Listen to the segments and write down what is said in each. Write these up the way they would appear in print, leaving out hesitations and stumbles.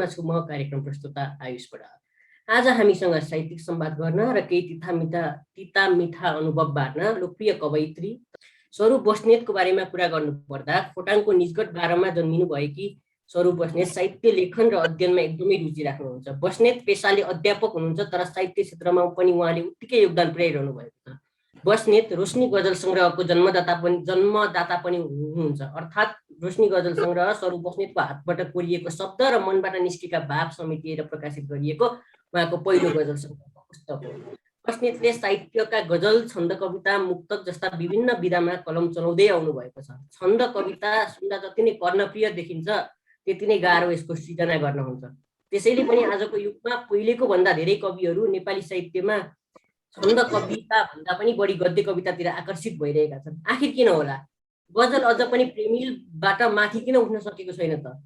स्वागतमा छु म कार्यक्रम प्रस्तुता आयुष बडाल। आज हामीसँग साहित्यिक संवाद गर्न र केही तिता मिठा अनुभव बाँड्न लोकप्रिय कवयित्री स्वरूप बस्नेतको बारेमा कुरा गर्नुपर्दा खोटाङको निजगढ 12 मा जन्मिनु भएकी स्वरूप बस्नेत साहित्य लेखन र अध्ययनमा एकदमै रुचि राख्नुहुन्छ। बस्नेत पेशाले अध्यापक हुनुहुन्छ, तर साहित्य क्षेत्रमा पनि उहाँले उत्तिकै योगदान पुर्याइरहनु भएको छ। बस्नेत रोशनी गजल सङ्ग्रहको जन्मदाता पनि हुनुहुन्छ। अर्थात् रोशनी गजल सङ्ग्रह स्वरूप बस्नेतको हातबाट कोरिएको शब्द र मनबाट निस्केका भाव समेटिएर प्रकाशित गरिएको उहाँको पहिलो गजल सङ्ग्रहको पुस्तक हो। बस्नेतले साहित्यका गजल, छन्द, कविता, मुक्तक जस्ता विभिन्न विधामा कलम चलाउँदै आउनु भएको छ। छन्द कविता सुन्दा जति नै कर्णप्रिय देखिन्छ त्यति नै गाह्रो यसको सृजना गर्न हुन्छ। त्यसैले पनि आजको युगमा पहिलेको भन्दा धेरै कविहरू नेपाली साहित्यमा छन्द कविता भन्दा पनि बढी गद्य कवितातिर आकर्षित भइरहेका छन्। आखिर किन होला? गजल अझ पनि प्रेमिलबाट माथि किन उठ्न सकेको छैन त?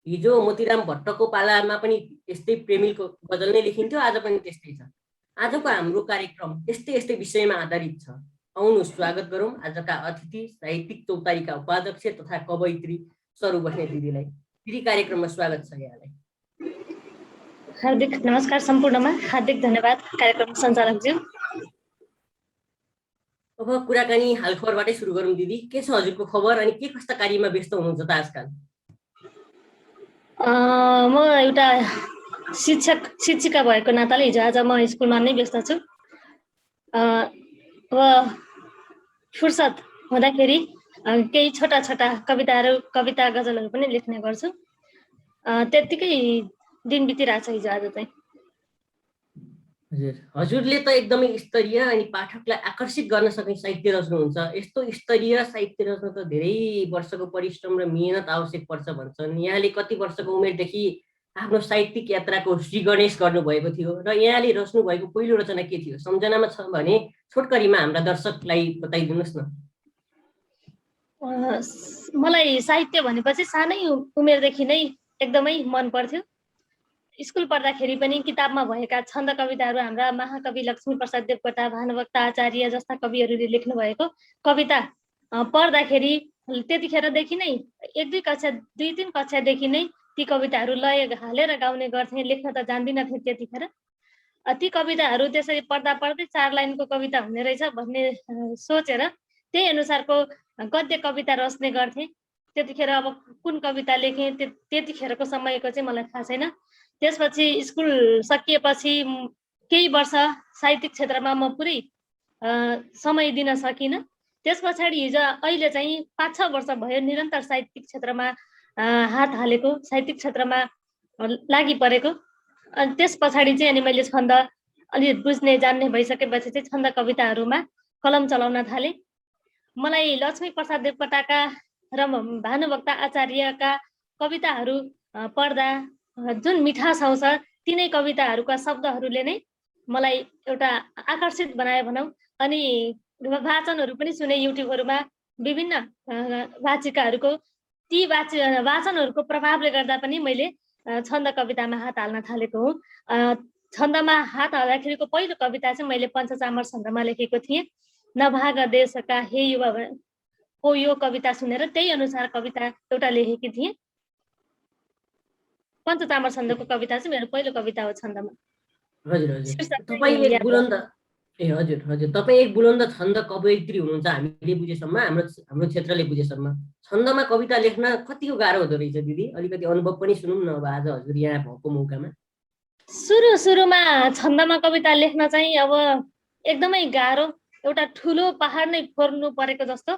हिजो मोतीराम भट्टको पालामा पनि यस्तै प्रेमिलको गजल नै लेखिन्थ्यो, आज पनि त्यस्तै छ। आजको हाम्रो कार्यक्रम यस्तै विषयमा आधारित छ। आउनु स्वागत गरौँ आजका अतिथि साहित्यिक चौतारीका उपाध्यक्ष तथा कवयित्री स्वरूप बस्नेत दिदीलाई। दिदी, कार्यक्रममा स्वागत छ यहाँलाई। हार्दिक नमस्कार सम्पूर्णमा, हार्दिक धन्यवाद कार्यक्रम सञ्चालकज्यू। अब कुराकानी हालखबरबाटै सुरु गरौँ दिदी। के छ हजुरको खबर अनि के कस्ता कार्यमा व्यस्त हुनुहुन्छ त आजकल? म एउटा शिक्षिका भएको नाताले हिजो आज म स्कुलमा नै व्यस्त छु। अब फुर्सद हुँदाखेरि केही छोटा कविता गजलहरू पनि लेख्ने गर्छु। त्यतिकै दिन बितिरहेछ हिजो आज चाहिँ। हजुरले त एकदमै स्तरीय अनि पाठकलाई आकर्षित गर्न सक्ने साहित्य रच्नुहुन्छ। यस्तो स्तरीय साहित्य रच्न त धेरै वर्षको परिश्रम र मेहनत आवश्यक पर्छ भन्छन्। यहाँले कति वर्षको उमेरदेखि आफ्नो साहित्यिक यात्राको श्रीगणेश गर्नुभएको थियो र यहाँले रच्नु भएको पहिलो रचना के थियो? सम्झनामा छ भने छोटकरीमा हाम्रा दर्शकलाई बताइदिनुहोस् न। मलाई साहित्य भनेपछि सानै उमेरदेखि नै एकदमै मन पर्थ्यो। स्कुल पढ्दाखेरि पनि किताबमा भएका छन्द कविताहरू हाम्रा महाकवि लक्ष्मीप्रसाद देवकोटा, भानुभक्त आचार्य जस्ता कविहरूले लेख्नु भएको कविता पढ्दाखेरि त्यतिखेरदेखि नै 1-2 कक्षा 2-3 कक्षादेखि नै ती कविताहरू लय हालेर गाउने गर्थे। लेख्न त जान्दिनँ थिएँ त्यतिखेर। ती कविताहरू त्यसरी पढ्दा 4 लाइनको कविता हुने रहेछ भन्ने सोचेर त्यही अनुसारको गद्य कविता रच्ने गर्थे। त्यतिखेर अब कुन कविता लेखेँ त्यतिखेरको समयको चाहिँ मलाई थाहा छैन। त्यसपछि स्कुल सकिएपछि केही वर्ष साहित्यिक क्षेत्रमा म पुरै समय दिन सकिनँ। त्यस पछाडि हिजो अहिले चाहिँ 5-6 वर्ष भयो निरन्तर साहित्यिक क्षेत्रमा हात हालेको, साहित्यिक क्षेत्रमा लागि परेको। अनि त्यस पछाडि चाहिँ अनि मैले छन्द अलि बुझ्ने जान्ने भइसकेपछि चाहिँ छन्द कविताहरूमा कलम चलाउन थालेँ। मलाई लक्ष्मीप्रसाद देवकोटाका र भानुभक्त आचार्यका कविताहरू पढ्दा जुन मिठास आउँछ तिनै कविताहरूका शब्दहरूले नै मलाई एउटा आकर्षित बनायो भनौँ। अनि वाचनहरू पनि सुने युट्युबहरूमा विभिन्न वाचिकाहरूको। ती वाचनहरूको प्रभावले गर्दा पनि मैले छन्द कवितामा हात हाल्न थालेको हुँ। छन्दमा हात हाल्दाखेरिको पहिलो कविता चाहिँ मैले पञ्चचामर छन्दमा लेखेको थिएँ। नभाग देशका हे युवा हो यो कविता सुनेर त्यही अनुसार कविता एउटा लेखेकी थिएँ। पञ्चचामर छन्दको कविता चाहिँ मेरो पहिलो कविता हो छन्दमा। तपाईँ एक बुलन्द छन्द कवयित्री हुनुहुन्छ हामीले बुझेसम्म, हाम्रो क्षेत्रले बुझेसम्म। छन्दमा कविता लेख्न कतिको गाह्रो हुँदो रहेछ दिदी? अलिकति अनुभव पनि सुनौँ न अब आज हजुर यहाँ भएको मौकामा। सुरुमा छन्दमा कविता लेख्न चाहिँ अब एकदमै गाह्रो, एउटा ठुलो पहाड नै फोर्नु परेको जस्तो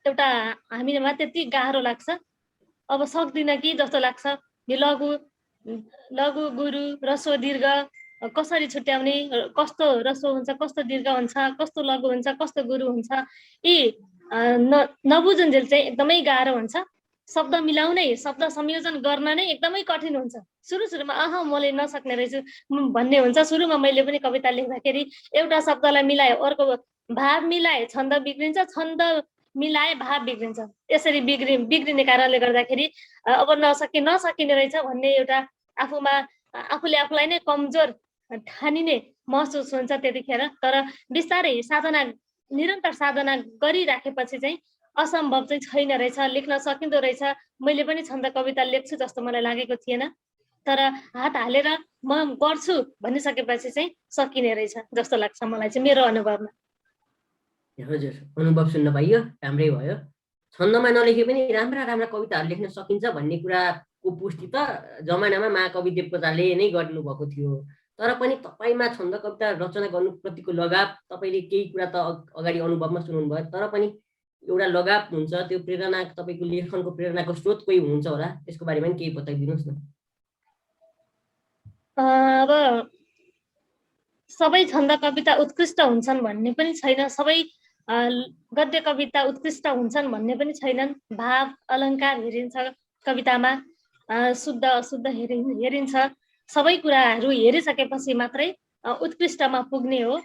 एउटा हामीमा त्यति गाह्रो लाग्छ। अब सक्दिनँ कि जस्तो लाग्छ। यो लघु गुरु रस्व दीर्घ कसरी छुट्याउने, कस्तो रस्व हुन्छ, कस्तो दीर्घ हुन्छ, कस्तो लघु हुन्छ, कस्तो गुरु हुन्छ, यी नबुझुन्जेल चाहिँ एकदमै गाह्रो हुन्छ। शब्द मिलाउनै, शब्द संयोजन गर्न नै एकदमै कठिन हुन्छ। सुरुमा मैले नसक्ने रहेछु भन्ने हुन्छ। सुरुमा मैले पनि कविता लेख्दाखेरि एउटा शब्दलाई मिलाए अर्को भाव मिलाए छन्द बिग्रिन्छ, छन्द मिलाए भाव बिग्रिन्छ। यसरी बिग्रिने कारणले गर्दाखेरि अब नसकिने रहेछ भन्ने एउटा आफूले आफूलाई नै कमजोर ठानिने महसुस हुन्छ त्यतिखेर। तर बिस्तारै निरन्तर साधना गरिराखेपछि चाहिँ असम्भव चाहिँ छैन रहेछ, लेख्न सकिँदो रहेछ, मैले पनि छन्द कविता लेख्छु जस्तो मलाई लागेको थिएन। तर हात हालेर म गर्छु भनिसकेपछि चाहिँ सकिने रहेछ जस्तो लाग्छ मलाई चाहिँ, मेरो अनुभवमा। हजुर, अनुभव सुन्न पाइयो, राम्रै भयो। छन्दमा नलेखे पनि राम्रा राम्रा कविताहरू लेख्न सकिन्छ भन्ने कुराको पुष्टि त जमानामा महाकवि देवकोटाले नै गर्नुभएको थियो। तर पनि तपाईँमा छन्द कविता रचना गर्नुप्रतिको लगाव, तपाईँले केही कुरा त अगाडि अनुभवमा सुनाउनु भयो, तर पनि एउटा लगाव हुन्छ, त्यो प्रेरणा, तपाईँको लेखनको प्रेरणाको स्रोत कोही हुनुहुन्छ होला, त्यसको बारेमा पनि केही बताइदिनुहोस् न। अब सबै छन्द कविता उत्कृष्ट हुन्छन् भन्ने पनि छैन, सबै गद्य कविता उत्कृष्ट हुन्छन् भन्ने पनि छैनन्। भाव अलङ्कार हेरिन्छ कवितामा, शुद्ध अशुद्ध हेरिन्छ, सबै कुराहरू हेरिसकेपछि मात्रै उत्कृष्टमा पुग्ने हो।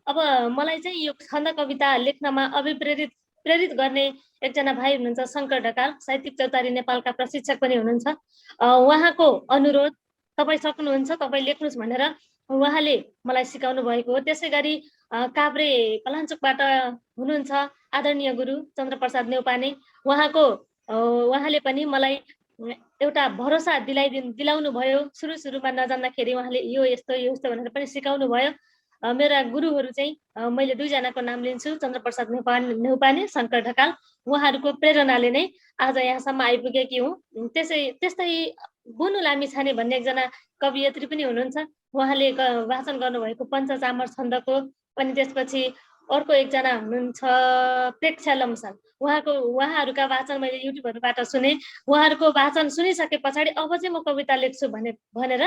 अब मलाई चाहिँ यो छन्द कविता लेख्नमा प्रेरित गर्ने एकजना भाइ हुनुहुन्छ शङ्कर ढकाल, साहित्यिक चौतारी नेपालका प्रशिक्षक पनि हुनुहुन्छ। उहाँको अनुरोध, तपाईँ सक्नुहुन्छ तपाईँ लेख्नुहोस् भनेर उहाँले मलाई सिकाउनु भएको हो। त्यसै गरी काभ्रे पलाञ्चोकबाट हुनुहुन्छ आदरणीय गुरु चन्द्रप्रसाद नेउपाने, उहाँले पनि मलाई एउटा भरोसा दिलाउनु भयो। सुरुमा नजान्दाखेरि उहाँले यो यस्तो भनेर पनि सिकाउनु भयो। मेरा गुरुहरू चाहिँ मैले दुईजनाको नाम लिन्छु, चन्द्रप्रसाद नेउपाने, शङ्कर ढकाल। उहाँहरूको प्रेरणाले नै आज यहाँसम्म आइपुगेकी हुँ। त्यस्तै बुनु लामिछाने भन्ने एकजना कवियत्री पनि हुनुहुन्छ, उहाँले वाचन गर्नुभएको पञ्चचामर छन्दको। अनि त्यसपछि अर्को एकजना हुनुहुन्छ प्रेक्षा लम्साल, उहाँहरूका वाचन मैले युट्युबहरूबाट सुने। उहाँहरूको वाचन सुनिसके पछाडि अब चाहिँ म कविता लेख्छु भनेर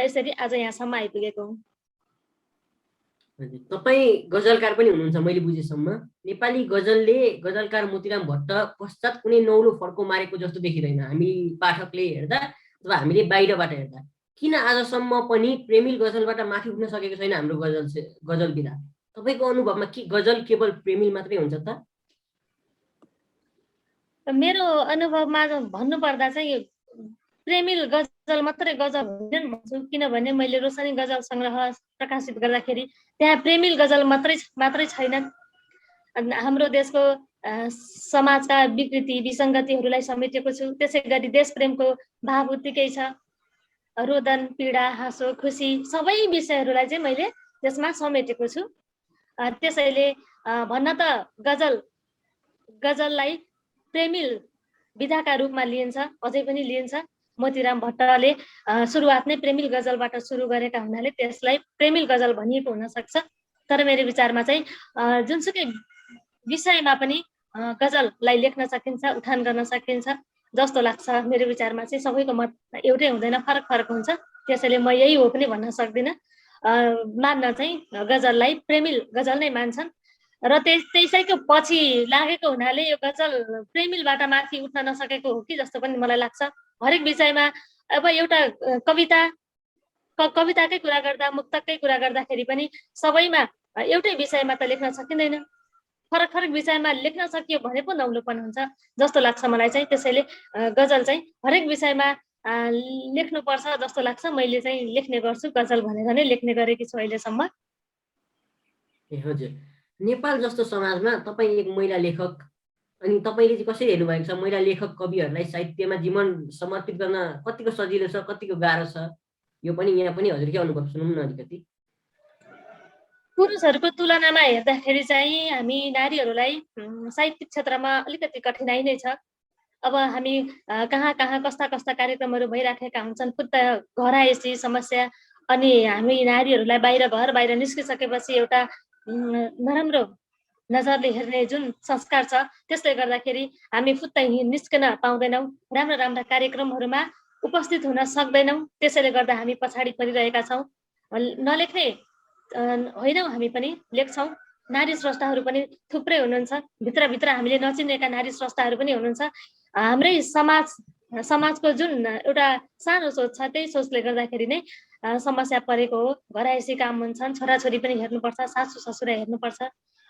यसरी आज यहाँसम्म आइपुगेको हुँ। तपाईँ गजलकार पनि हुनुहुन्छ मैले बुझेसम्म। नेपाली गजलले गजलकार मोतीराम भट्ट पश्चात कुनै नौलो फड्को मारेको जस्तो देखिँदैन, हामी पाठकले हेर्दा अथवा हामीले बाहिरबाट हेर्दा। किन आजसम्म पनि प्रेमिल गजलबाट माथि उठ्न सकेको छैन हाम्रो गजल विधा? तपाईँको अनुभवमा के गजल केवल प्रेमिल मात्रै हुन्छ त? मेरो अनुभवमा भन्नुपर्दा चाहिँ प्रेमिल गजल मात्रै गजल हुँदैन भन्छु, किनभने मैले रोशनी गजल सङ्ग्रह प्रकाशित गर्दाखेरि त्यहाँ प्रेमिल गजल मात्रै छैनन्। हाम्रो देशको समाजका विकृति विसङ्गतिहरूलाई समेटेको छु। त्यसै गरी देश प्रेमको भाव उत्तिकै छ, रोदन पीडा हाँसो खुसी सबै विषयहरूलाई चाहिँ मैले त्यसमा समेटेको छु। त्यसैले भन्न त गजललाई प्रेमिल विधाका रूपमा लिइन्छ, अझै पनि लिइन्छ। मोतीराम भट्टले सुरुवात नै प्रेमिल गजलबाट सुरु गरेका हुनाले त्यसलाई प्रेमिल गजल भनिएको हुन सक्छ। तर मेरो विचारमा चाहिँ जुनसुकै विषयमा पनि गजललाई लेख्न सकिन्छ, उठान गर्न सकिन्छ जस्तो लाग्छ। मेरो विचारमा चाहिँ सबैको मत एउटै हुँदैन, फरक हुन्छ। त्यसैले म यही हो पनि भन्न सक्दिनँ। मान्न चाहिँ गजललाई प्रेमिल गजल नै मान्छन् र त्यसैको पछि लागेको हुनाले यो गजल प्रेमिलबाट माथि उठ्न नसकेको हो कि जस्तो पनि मलाई लाग्छ। हरेक विषयमा अब एउटा कविताकै कुरा गर्दा, मुक्तककै कुरा गर्दाखेरि पनि सबैमा एउटै विषयमा त लेख्न सकिँदैन, फरक विषयमा लेख्न सकियो भने पो नौलोपन हुन्छ जस्तो लाग्छ मलाई चाहिँ। त्यसैले गजल चाहिँ हरेक विषयमा लेख्नुपर्छ जस्तो लाग्छ। मैले चाहिँ लेख्ने गर्छु, गजल भनेर नै लेख्ने गरेकी छु अहिलेसम्म। हजुर, नेपाल जस्तो समाजमा तपाईँ एक महिला लेखक, अनि तपाईँले चाहिँ कसरी हेर्नुभएको छ महिला लेखक कविहरूलाई साहित्यमा जीवन समर्पित गर्न कतिको सजिलो छ, कतिको गाह्रो छ? यो पनि यहाँ पनि हजुरकै अनुभव सुनौँ न अलिकति। पुरुषहरूको तुलनामा हेर्दाखेरि चाहिँ हामी नारीहरूलाई साहित्यिक क्षेत्रमा अलिकति कठिनाइ नै छ। अब हामी कहाँ कस्ता कार्यक्रमहरू भइराखेका हुन्छन्, फुत्त घर आएपछि समस्या, अनि हामी नारीहरूलाई बाहिर निस्किसकेपछि एउटा नराम्रो नजरले हेर्ने जुन संस्कार छ, त्यसले गर्दाखेरि हामी फुत्त निस्किन पाउँदैनौँ, राम्रा कार्यक्रमहरूमा उपस्थित हुन सक्दैनौँ। त्यसैले गर्दा हामी पछाडि परिरहेका छौँ। नलेख्ने होइनौँ, हामी पनि लेख्छौँ। नारी स्रष्टाहरू पनि थुप्रै हुनुहुन्छ, भित्र हामीले नचिनेका नारी स्रष्टाहरू पनि हुनुहुन्छ। हाम्रै समाजको जुन एउटा सानो सोच छ, त्यही सोचले गर्दाखेरि नै समस्या परेको हो। घरायसी काम हुन्छन्, छोराछोरी पनि हेर्नुपर्छ, सासू ससुरा हेर्नुपर्छ।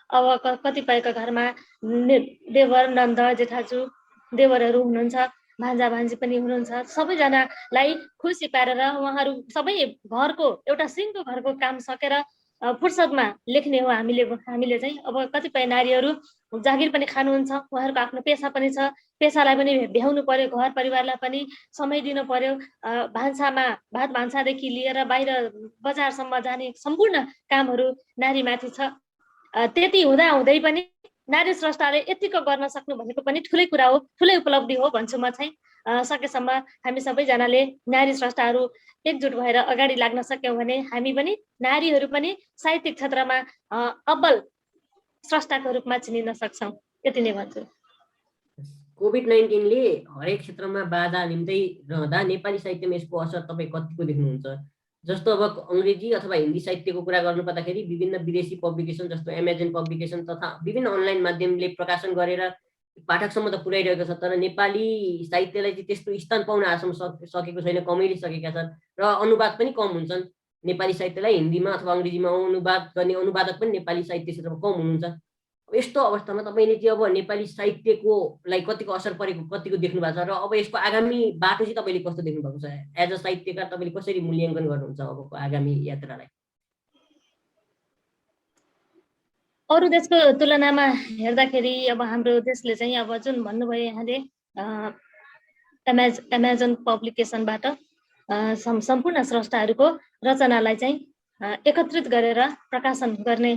अब कतिपयको घरमा देवर नन्द जेठाजु देवरहरू हुनुहुन्छ, भान्जा भान्जी पनि हुनुहुन्छ। सबैजनालाई खुसी पारेर उहाँहरू सबै घरको एउटा सिङ्गो घरको काम सकेर फुर्सदमा लेख्ने हो हामीले चाहिँ। अब कतिपय नारीहरू जागिर पनि खानुहुन्छ, उहाँहरूको आफ्नो पेसा पनि छ, पेसालाई पनि भ्याउनु पर्यो, घर परिवारलाई पनि समय दिनु पर्यो। भात भान्सादेखि लिएर बाहिर बजारसम्म जाने सम्पूर्ण कामहरू नारीमाथि छ। त्यति हुँदा हुँदै पनि नारी स्रष्टाले यतिको गर्न सक्नु भनेको पनि ठुलै कुरा हो, ठुलै उपलब्धि हो भन्छु म चाहिँ। सकेसम्म हामी सबैजनाले नारी स्रष्टाहरू एकजुट भएर अगाडि लाग्न सक्यौँ भने हामी पनि नारीहरू पनि साहित्यिक क्षेत्रमा अब्बल स्रष्टाको रूपमा चिनिन सक्छौँ। यति नै भन्छु। कोभिड-19ले हरेक क्षेत्रमा बाधा निम्तै रहँदा नेपाली साहित्यमा यसको असर तपाईँ कतिको देख्नुहुन्छ? जस्तो अब अङ्ग्रेजी अथवा हिन्दी साहित्यको कुरा गर्नु पर्दाखेरि विभिन्न विदेशी पब्लिकेसन जस्तो एमाजोन पब्लिकेसन तथा विभिन्न अनलाइन माध्यमले प्रकाशन गरेर पाठकसम्म त पुर्याइरहेको छ, तर नेपाली साहित्यलाई चाहिँ त्यस्तो स्थान पाउन आजसम्म सकेको छैन, कमैले सकेका छन् र अनुवाद पनि कम हुन्छन्। नेपाली साहित्यलाई हिन्दीमा अथवा अङ्ग्रेजीमा अनुवाद गर्ने अनुवादक पनि नेपाली साहित्य क्षेत्रमा कम हुनुहुन्छ। यस्तो अवस्थामा तपाईँले चाहिँ अब नेपाली साहित्यकोलाई कतिको असर परेको कतिको देख्नु भएको छ र अब यसको आगामी बाटो चाहिँ तपाईँले कस्तो देख्नु भएको छ? एज अ साहित्यकार तपाईँले कसरी मूल्याङ्कन गर्नुहुन्छ अबको आगामी यात्रालाई? अरू देशको तुलनामा हेर्दाखेरि अब हाम्रो देशले चाहिँ अब जुन भन्नुभयो यहाँले एमाजोन पब्लिकेसनबाट सम्पूर्ण स्रष्टाहरूको रचनालाई चाहिँ एकत्रित गरेर प्रकाशन गर्ने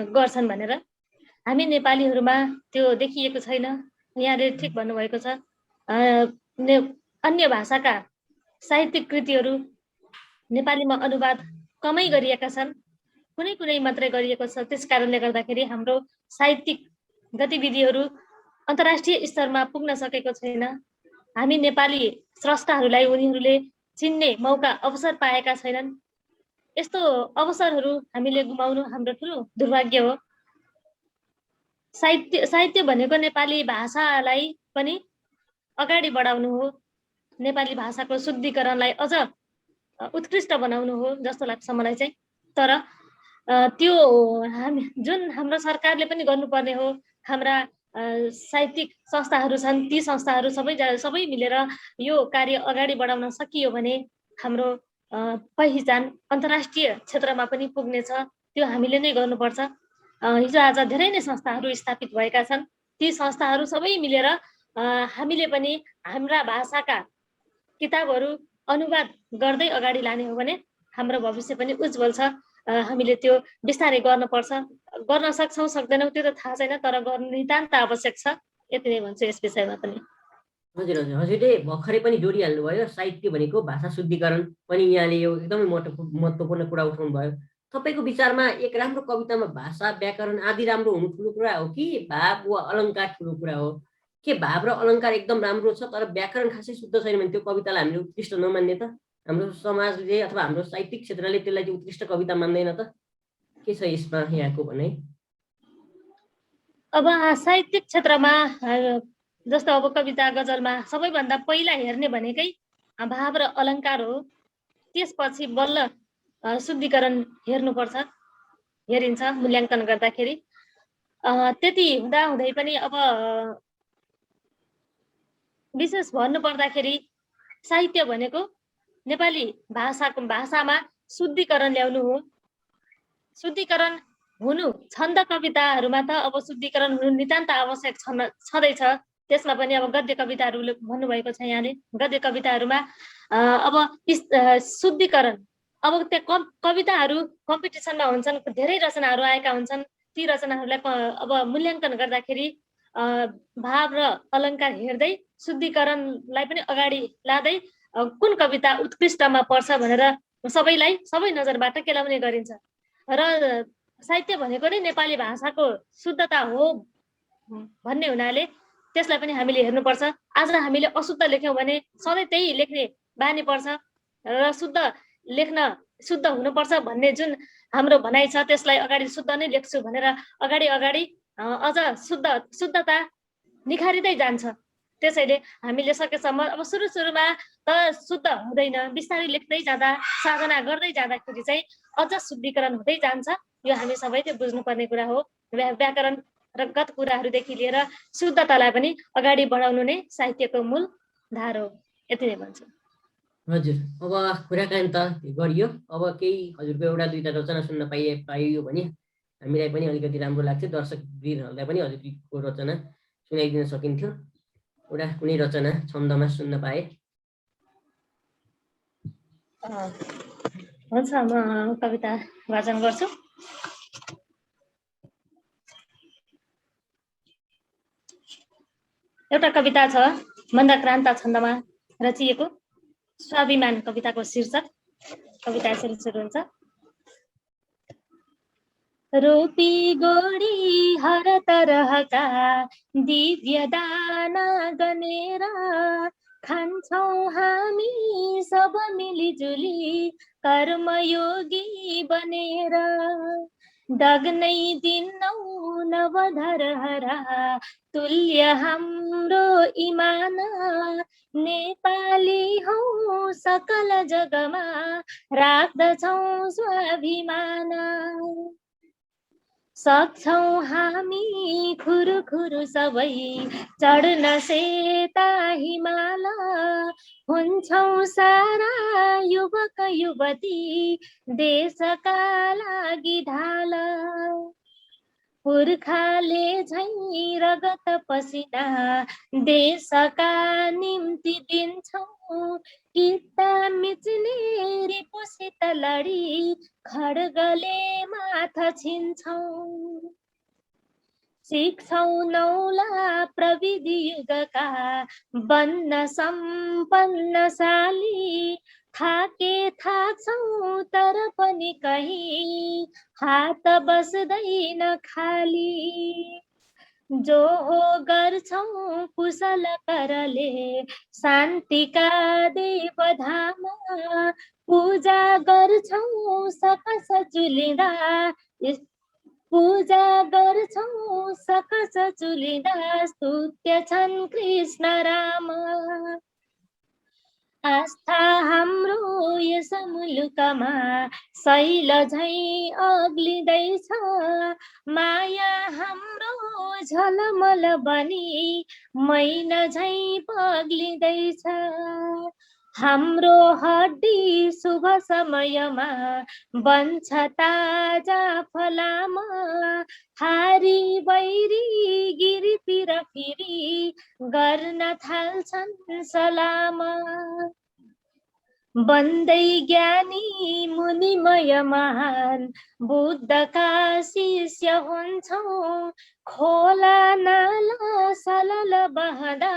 गर्छन् भनेर हामी नेपालीहरूमा त्यो देखिएको छैन। यहाँले ठिक भन्नुभएको छ। अन्य भाषाका साहित्यिक कृतिहरू नेपालीमा अनुवाद कमै गरिएका छन्, कुनै मात्रै गरिएको छ। त्यस कारणले गर्दाखेरि हाम्रो साहित्यिक गतिविधिहरू अन्तर्राष्ट्रिय स्तरमा पुग्न सकेको छैन। हामी नेपाली स्रष्टाहरूलाई उनीहरूले चिन्ने मौका अवसर पाएका छैनन्। यस्तो अवसरहरू हामीले गुमाउनु हाम्रो ठुलो दुर्भाग्य हो। साहित्य भनेको नेपाली भाषालाई पनि अगाडि बढाउनु हो, नेपाली भाषाको शुद्धिकरणलाई अझ उत्कृष्ट बनाउनु हो जस्तो लाग्छ मलाई चाहिँ। तर त्यो जुन हाम्रो सरकारले पनि गर्नुपर्ने हो। हाम्रा साहित्यिक संस्थाहरू छन्, ती संस्थाहरू सबै मिलेर यो कार्य अगाडि बढाउन सकियो भने हाम्रो पहिचान अन्तर्राष्ट्रिय क्षेत्रमा पनि पुग्नेछ। त्यो हामीले नै गर्नुपर्छ। हिजो आज धेरै नै संस्थाहरू स्थापित भएका छन्। ती संस्थाहरू सबै मिलेर हामीले पनि हाम्रा भाषाका किताबहरू अनुवाद गर्दै अगाडि लाने हो भने हाम्रो भविष्य पनि उज्जवल छ। हामीले त्यो बिस्तारै गर्नुपर्छ। गर्न सक्छौँ सक्दैनौँ त्यो त थाहा छैन, तर गर्नु नितान्त आवश्यक छ। यति नै भन्छु यस विषयमा पनि। हजुर हजुर, हजुरले भर्खरै पनि जोडिहाल्नु भयो साहित्य भनेको भाषा शुद्धिकरण पनि। यहाँले यो एकदमै महत्त्वपूर्ण कुरा उठाउनु भयो। तपाईँको विचारमा एक राम्रो कवितामा भाषा व्याकरण आदि राम्रो हुनु ठुलो कुरा हो कि भाव वा अलङ्कार ठुलो कुरा हो? के भाव र अलङ्कार एकदम राम्रो छ तर व्याकरण खासै शुद्ध छैन भने त्यो कवितालाई हामीले उत्कृष्ट नमान्ने त? हाम्रो समाजले अथवा हाम्रो साहित्यिक क्षेत्रले त्यसलाई चाहिँ उत्कृष्ट कविता मान्दैन त? के छ यसमा यहाँको भनाइ? अब साहित्यिक क्षेत्रमा जस्तो अब कविता गजलमा सबैभन्दा पहिला हेर्ने भनेकै भाव र अलङ्कार हो। त्यसपछि बल्ल शुद्धिकरण हेरिन्छ मूल्याङ्कन गर्दाखेरि। त्यति हुँदा हुँदै पनि अब विशेष भन्नु पर्दाखेरि साहित्य भनेको नेपाली भाषामा शुद्धिकरण ल्याउनु हो। शुद्धिकरण हुनु छन्द कविताहरूमा त अब शुद्धिकरण हुनु नितान्त आवश्यक छँदैछ। त्यसमा पनि अब गद्य कविताहरू भन्नुभएको छ यहाँले। गद्य कविताहरूमा अब शुद्धिकरण, अब त्यहाँ कविताहरू कम्पिटिसनमा हुन्छन्, धेरै रचनाहरू आएका हुन्छन्। ती रचनाहरूलाई अब मूल्याङ्कन गर्दाखेरि भाव र अलङ्कार हेर्दै शुद्धिकरणलाई पनि अगाडि लाँदै कुन कविता उत्कृष्टमा पर्छ भनेर सबै नजरबाट केलाउने गरिन्छ। र साहित्य भनेको नै नेपाली भाषाको शुद्धता हो भन्ने हुनाले त्यसलाई पनि हामीले हेर्नुपर्छ। आज हामीले अशुद्ध लेख्यौँ भने सधैँ त्यही लेख्ने बानी पर्छ र शुद्ध हुनुपर्छ भन्ने जुन हाम्रो भनाइ छ त्यसलाई अगाडि शुद्ध नै लेख्छु भनेर अगाडि अझ शुद्धता निखारिँदै जान्छ। त्यसैले हामीले सकेसम्म अब सुरुमा त शुद्ध हुँदैन, बिस्तारै लेख्दै जाँदा साधना गर्दै जाँदाखेरि चाहिँ अझ शुद्धिकरण हुँदै जान्छ। यो हामी सबैले बुझ्नुपर्ने कुरा हो। व्याकरण र गत कुराहरूदेखि लिएर शुद्धतालाई पनि अगाडि बढाउनु नै साहित्यको मूल धार हो। यति नै भन्छु। हजुर, अब कुराकानी त गरियो। अब केही हजुरको एउटा दुईटा रचना सुन्न पाइयो भने हामीलाई पनि अलिकति राम्रो लाग्थ्यो, दर्शक वीरहरूलाई पनि हजुरको रचना सुनाइदिन सकिन्थ्यो। एउटा कुनै रचना छन्दमा सुन्न पाए। हुन्छ, म कविता वाचन गर्छु। एउटा कविता छ मन्दक्रान्त छन्दमा रचिएको, स्वाभिमान कविताको शीर्षक। कविता यसरी सुरु हुन्छ। रोपी गोडी हर तरहका दिव्य दाना गनेर खान्छौँ हामी सब मिलिजुली कर्मयोगी बनेर। डग्नै दिनौ नवधरहरा तुल्य हाम्रो इमान, नेपाली हौ सकल जगमा राख्दछौँ स्वाभिमान। सक्छौँ हामी खुरुखुरु सबै चढ्न सेता हिमाल, हुन्छौँ सारा युवक युवती देशका लागि ढाल। पुर्खाले झैँ रगत पसिना देशका निम्ति दिन्छौँ, किता मिच्ने रिपुसित लडी खड्गले माथा छिन्छौँ। सिक्छौँ नौला प्रविधि युगका बन्न सम्पन्नशाली, थाके थाक्छौँ तर पनि कहीँ हात बस्दैन खाली। जो हो गर्छौँ कुशल करले शान्तिका देवधाम, पूजा गर्छौँ सकस चुलिँदा पूजा गर्छौँ सकस चुलिँदा स्तुत्य छन् कृष्ण राम। आस्था हाम्रो यस मुलुकमा शैल झैँ अग्लिँदैछ, माया हाम्रो झलमल बनी मैन झैँ पग्लिँदैछ। हाम्रो हड्डी शुभ समयमा बन्छ ताजा फलाम, हारी बैरी गिरीतिर फेरि गर्न थाल्छन् सलाम। बन्दै ज्ञानी मुनिमय महान बुद्धका शिष्य हुन्छौँ, खोला नाला सलल बहदा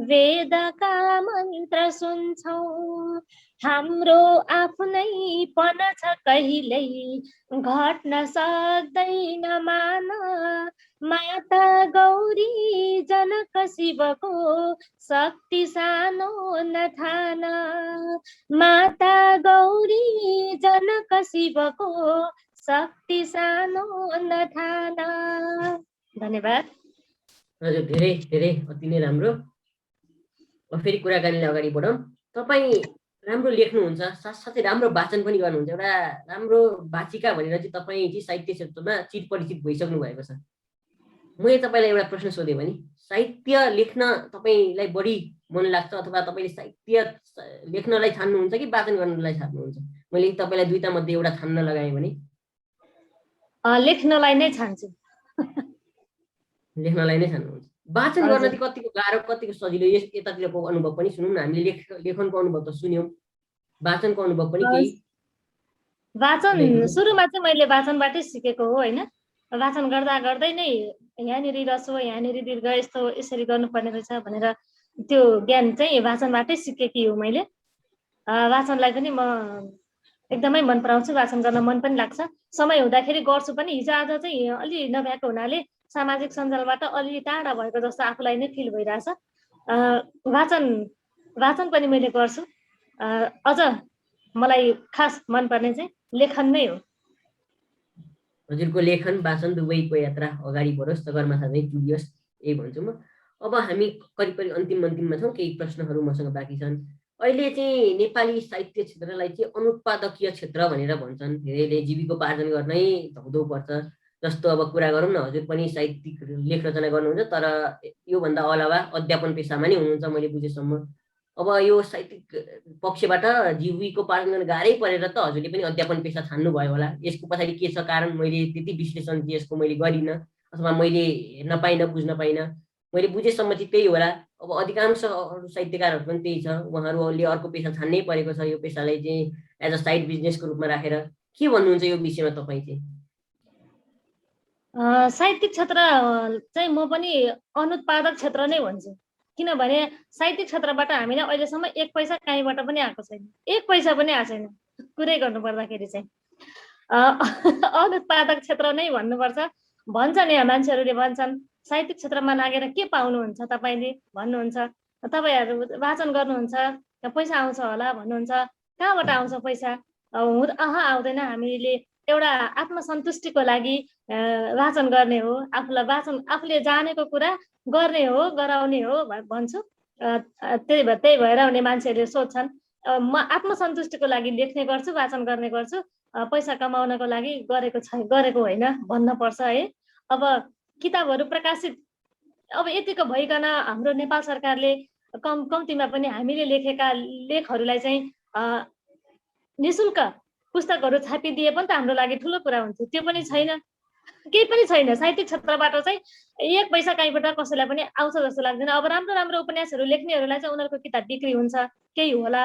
वेदका मन्त्र सुन्छौँ। हाम्रो आफ्नै पन छ कहिल्यै घट्न सक्दैन मान, माता गौरी जनक शिवको शक्ति सानो नठान। माता गौरी जनक शिवको शक्ति सानो नठान। धन्यवाद। हजुर, धेरै धेरै अति नै राम्रो। अब फेरि कुराकानीलाई अगाडि बढौँ। तपाईँ राम्रो लेख्नुहुन्छ, साथसाथै राम्रो वाचन पनि गर्नुहुन्छ। एउटा राम्रो वाचिका भनेर चाहिँ तपाईँ चाहिँ साहित्य क्षेत्रमा चिर परिचित भइसक्नु भएको छ। मैले तपाईँलाई एउटा प्रश्न सोधेँ भने साहित्य लेख्न तपाईँलाई बढी मन लाग्छ अथवा तपाईँले साहित्य लेख्नलाई छान्नुहुन्छ कि वाचन गर्नलाई छान्नुहुन्छ? मैले तपाईँलाई दुईटा मध्ये एउटा छान्न लगाएँ भने लेख्नलाई नै छान्छु। लेख्नलाई नै छान्नुहुन्छ। वाचन गर्न चाहिँ कतिको गाह्रो कतिको सजिलो, यतातिरको अनुभव पनि सुनौँ न। हामीले लेखनको अनुभव त सुन्यौँ, वाचनको अनुभव पनि केही। वाचन सुरुमा चाहिँ मैले वाचनबाटै सिकेको हो होइन। वाचन गर्दा गर्दै नै यहाँनिर रस्व यहाँनिर दीर्घ यस्तो यसरी गर्नुपर्ने रहेछ भनेर त्यो ज्ञान चाहिँ वाचनबाटै सिकेकी हो मैले। वाचनलाई पनि म एकदमै मन पराउँछु, वाचन गर्न मन पनि लाग्छ। समय हुँदाखेरि गर्छु पनि। हिजो आज चाहिँ अलि नभ्याएको हुनाले सामाजिक सञ्जालबाट अलि टाढा भएको जस्तो आफूलाई नै फिल भइरहेछ। वाचन पनि मैले गर्छु। अझ मलाई खास मनपर्ने चाहिँ लेखन नै हो। हजुरको लेखन वाचन दुवैको यात्रा अगाडि बढोस्, सगरमाथा चाहिँ जुलियोस्, यही भन्छु म। अब हामी करिब करिब अन्तिममा छौँ। केही प्रश्नहरू मसँग बाँकी छन्। अहिले चाहिँ नेपाली साहित्य क्षेत्रलाई चाहिँ अनुत्पादकीय क्षेत्र भनेर भन्छन्। धेरैले जीविकोपार्जन गर्नै धौधौ पर्छ। जस्तो अब कुरा गरौँ न, हजुर पनि साहित्यिक लेख रचना गर्नुहुन्छ, तर योभन्दा अलावा अध्यापन पेसामा नै हुनुहुन्छ मैले बुझेसम्म। अब यो साहित्यिक पक्षबाट जीविकोपार्जन गर्न गाह्रै परेर त हजुरले पनि अध्यापन पेसा छान्नु भयो होला। यसको पछाडि के छ कारण मैले त्यति विश्लेषण यसको मैले गरिनँ अथवा मैले हेर्न पाइनँ, बुझ्न पाइनँ। मैले बुझेसम्म चाहिँ त्यही होला। अब अधिकांश अरू साहित्यकारहरू पनि त्यही छ, उहाँहरूले अर्को पेसा छान्नै परेको छ, यो पेसालाई चाहिँ एज अ साइड बिजनेसको रूपमा राखेर। के भन्नुहुन्छ यो विषयमा तपाईँ चाहिँ? साहित्यिक क्षेत्र चाहिँ म पनि अनुत्पादक क्षेत्र नै भन्छु। किनभने साहित्यिक क्षेत्रबाट हामीलाई अहिलेसम्म 1 पैसा कहीँबाट पनि आएको छैन, 1 पैसा पनि आएको छैन। कुरै गर्नु पर्दाखेरि चाहिँ अनुत्पादक क्षेत्र नै भन्नुपर्छ। भन्छन् यहाँ मान्छेहरूले भन्छन् साहित्यिक क्षेत्रमा लागेर के पाउनुहुन्छ तपाईँले भन्नुहुन्छ, तपाईँहरू वाचन गर्नुहुन्छ पैसा आउँछ होला भन्नुहुन्छ। कहाँबाट आउँछ पैसा? आउँदैन। हामीले एउटा आत्मसन्तुष्टिको लागि वाचन गर्ने हो, आफूले जानेको कुरा गर्ने हो, गराउने हो भन्छु। त्यही भएर उनी मान्छेहरूले सोध्छन् म आत्मसन्तुष्टिको लागि लेख्ने गर्छु, वाचन गर्ने गर्छु, पैसा कमाउनको लागि गरेको होइन भन्न पर्छ है। अब किताबहरू प्रकाशित अब यतिको भइकन हाम्रो नेपाल सरकारले कम्तीमा पनि हामीले लेखेका लेखहरूलाई चाहिँ निशुल्क पुस्तकहरू छापिदिए पनि त हाम्रो लागि ठुलो कुरा हुन्थ्यो। त्यो पनि छैन, केही पनि छैन। साहित्यिक क्षेत्रबाट चाहिँ 1 पैसा कहीँबाट कसैलाई पनि आउँछ जस्तो लाग्दैन। अब राम्रो राम्रो उपन्यासहरू लेख्नेहरूलाई चाहिँ उनीहरूको किताब बिक्री हुन्छ, केही होला।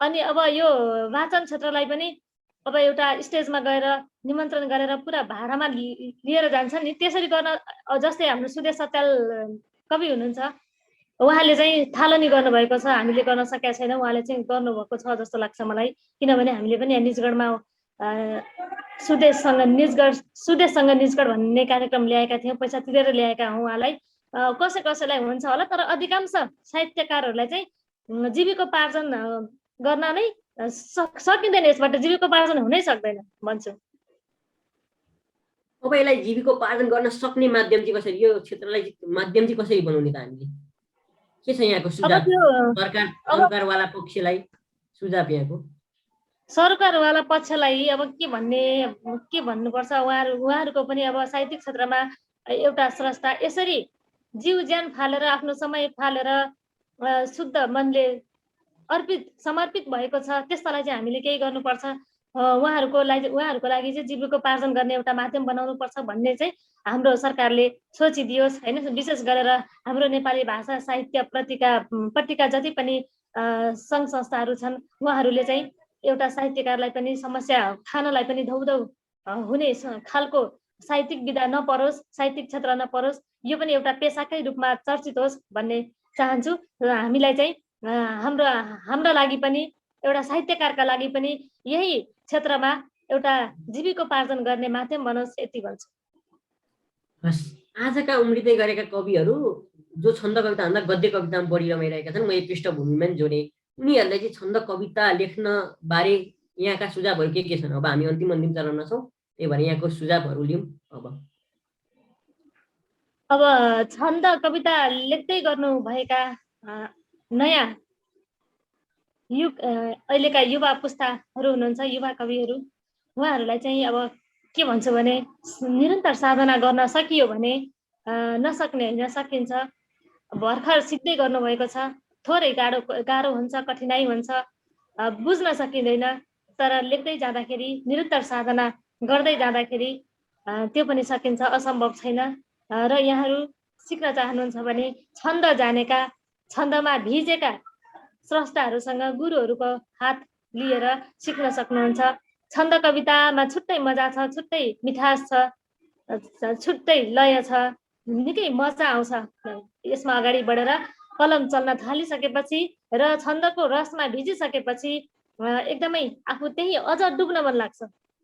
अनि अब यो वाचन क्षेत्रलाई पनि अब एउटा स्टेजमा गएर निमन्त्रण गरेर पुरा भाडामा लिएर जान्छ नि, त्यसरी गर्न जस्तै हाम्रो सुदेश सच्याल कवि हुनुहुन्छ, उहाँले चाहिँ थालनी गर्नुभएको छ, हामीले गर्न सकेका छैनौँ। उहाँले चाहिँ गर्नुभएको छ जस्तो लाग्छ मलाई। किनभने हामीले पनि यहाँ निजगढमा सुदेशसँग निजगढ भन्ने कार्यक्रम ल्याएका थियौँ, पैसा तिरेर ल्याएका हौँ उहाँलाई। कसैलाई हुन्छ होला, तर अधिकांश साहित्यकारहरूलाई चाहिँ जीविकोपार्जन गर्न नै सकिँदैन। यसबाट जीविकोपार्जन हुनै सक्दैन भन्छु। अब यसलाई जीविकोपार्जन गर्न सक्ने माध्यम चाहिँ कसरी, यो क्षेत्रलाई माध्यम चाहिँ कसरी बनाउने त हामीले? के छ यहाँको सुझाव? सरकारवाला पक्षलाई सुझाव यहाँको? सरकारवाला पक्षलाई अब के भन्नुपर्छ, उहाँहरूको पनि अब साहित्यिक क्षेत्रमा एउटा स्रष्टा यसरी जीव ज्यान फालेर आफ्नो समय फालेर शुद्ध मनले समर्पित भएको छ, त्यस्तालाई चाहिँ हामीले केही गर्नुपर्छ। उहाँहरूको लागि चाहिँ जीविकोपार्जन गर्ने एउटा माध्यम बनाउनुपर्छ भन्ने चाहिँ हाम्रो सरकारले सोचिदियोस् होइन। विशेष गरेर हाम्रो नेपाली भाषा साहित्य पत्रिका जति पनि सङ्घ संस्थाहरू छन्, उहाँहरूले चाहिँ एउटा साहित्यकारलाई पनि समस्या खानलाई पनि धौधौ हुने खालको साहित्यिक विधा नपरोस्, साहित्यिक क्षेत्र नपरोस्, यो पनि एउटा पेसाकै रूपमा चर्चित होस् भन्ने चाहन्छु। र हामीलाई चाहिँ हाम्रो लागि पनि एउटा साहित्यकारका लागि पनि यही क्षेत्रमा एउटा जीविकोपार्जन गर्ने माध्यम बनोस्, यति भन्छु। आजका उम्रिँदै गरेका कविहरू जो छन्द कविता भन्दा गद्य कवितामा बढी रमाइरहेका छन्, म यो पृष्ठभूमिमा पनि जोडेँ, उनीहरूलाई चाहिँ छन्द कविता लेख्न बारे यहाँका सुझावहरू के छन्? अब हामी अन्तिम चरणमा छौँ, त्यही भएर यहाँको सुझावहरू लिउँ। अब छन्द कविता लेख्दै गर्नुभएका नयाँ अहिलेका युवा पुस्ताहरू हुनुहुन्छ, युवा कविहरू, उहाँहरूलाई चाहिँ अब के भन्छु भने निरन्तर साधना गर्न सकियो भने नसक्ने होइन, सकिन्छ। भर्खर सिक्दै गर्नुभएको छ, थोरै गाह्रो हुन्छ, कठिनाइ हुन्छ, बुझ्न सकिँदैन, तर लेख्दै जाँदाखेरि निरन्तर साधना गर्दै जाँदाखेरि त्यो पनि सकिन्छ, असम्भव छैन। र यहाँहरू सिक्न चाहनुहुन्छ भने छन्द जानेका, छन्दमा भिजेका स्रष्टाहरूसँग गुरुहरूको हात लिएर सिक्न सक्नुहुन्छ। छन्द कवितामा छुट्टै मजा छ, छुट्टै मिठास छ, छुट्टै लय छ, निकै मजा आउँछ। यसमा अगाडि बढेर कलम चल्न थालिसकेपछि र छन्दको रसमा भिजिसकेपछि एकदमै आफू त्यही अझ डुब्न मन लाग्छ।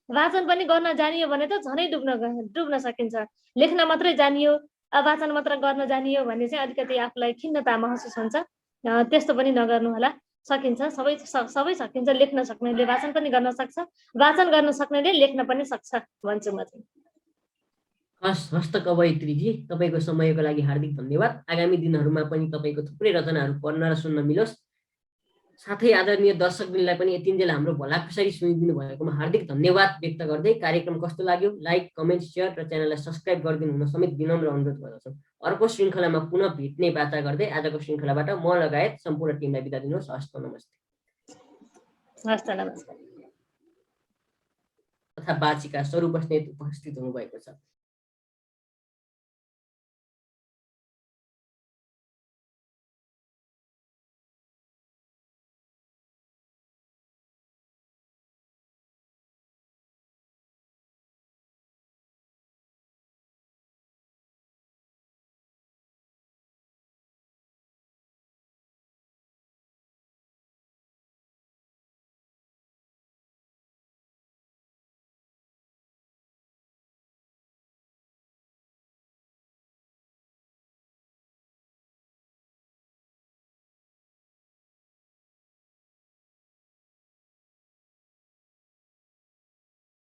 वाचन पनि गर्न जानियो भने त झनै डुब्न सकिन्छ। लेख्न मात्रै जानियो, वाचन मात्र गर्न जानियो भने चाहिँ अलिकति आफूलाई खिन्नता महसुस हुन्छ। त्यस्तो पनि नगर्नु होला, सकिन्छ, सबै सकिन्छ। लेख्न सक्नेले वाचन पनि गर्न सक्छ, वाचन गर्न सक्नेले लेख्न पनि सक्छ भन्छु म चाहिँ। हस्त कवयित्रीजी, तपाईँको समयको लागि हार्दिक धन्यवाद। आगामी दिनहरूमा पनि तपाईँको थुप्रै रचनाहरू पढ्न र सुन्न मिलोस्। साथै आदरणीय दर्शकवृन्दलाई पनि यतिन्जेल हाम्रो भलाकुसारी सुनिदिनु भएकोमा हार्दिक धन्यवाद व्यक्त गर्दै कार्यक्रम कस्तो लाग्यो लाइक, कमेन्ट, सेयर र च्यानललाई सब्स्क्राइब गरिदिनु हुन समेत विनम्र अनुरोध गर्दछौँ। अर्को श्रृङ्खलामा पुनः भेट्ने बाचा गर्दै आजको श्रृङ्खलाबाट म लगायत सम्पूर्ण टिमलाई बिदा दिनुहोस्। हस्त नमस्ते। हस्त नमस्कार। तथा बाचिका स्वरूप बस्नेत उपस्थित हुनुभएको छ।